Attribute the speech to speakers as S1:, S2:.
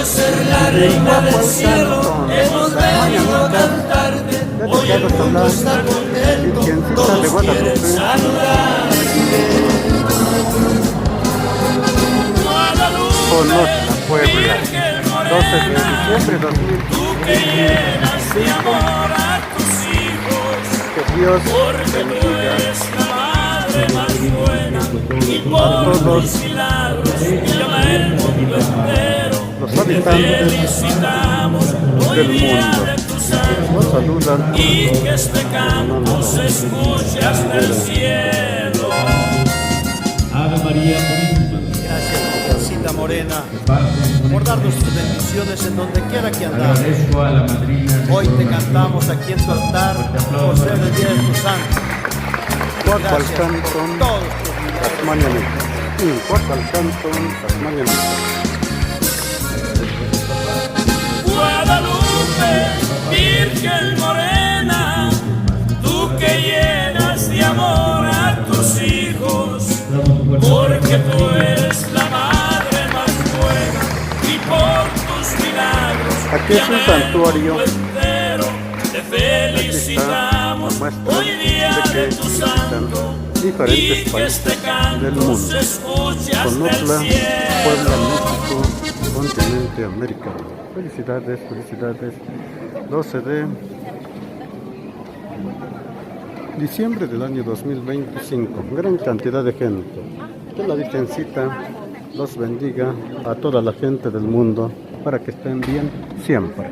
S1: ser la reina del cielo, hemos venido tan tarde, hoy el mundo está contento, todos quieren saludarte.
S2: Conozca Puebla, 12 de diciembre de 2025.
S1: Tú que llenas de amor a tus hijos,
S2: Que Dios
S1: porque tú
S2: bendiga
S1: eres la madre más buena y
S2: a
S1: por
S2: todos
S1: tus milagros llama el mundo entero.
S2: los
S1: Te
S2: habitantes
S1: felicitamos hoy
S2: del
S1: día
S2: mundo.
S1: de tu
S2: Nos
S1: santo
S2: saludan
S1: y que este canto se escuche hasta el cielo.
S3: Ave María Purísima.
S4: Gracias, Virgencita Morena, por darnos tus bendiciones en donde quiera que andamos.
S3: Agradezco a la madrina.
S4: Hoy te cantamos aquí en tu altar por ser el día de tu santo.
S2: cuarto al
S4: Gracias por
S2: canto,
S4: todos tus
S2: las
S4: milagros.
S2: mañanitas. Cuarto al canto, las mañanitas.
S1: Guadalupe, Virgen Morena, tú que llenas de amor a tus hijos, porque tú eres la madre más buena y por tus milagros
S2: Aquí es un
S1: llama el
S2: santuario.
S1: mundo entero. Te felicitamos
S2: muestra
S1: hoy día
S2: de que
S1: de tu santo
S2: visitan
S1: y
S2: diferentes
S1: que este
S2: países del
S1: canto
S2: mundo.
S1: se escuche hasta el
S2: Conozla,
S1: cielo.
S2: Puebla, México, continente americano. Felicidades, felicidades. 12 de diciembre del año 2025. Gran cantidad de gente. Que la Virgencita los bendiga a toda la gente del mundo para que estén bien siempre.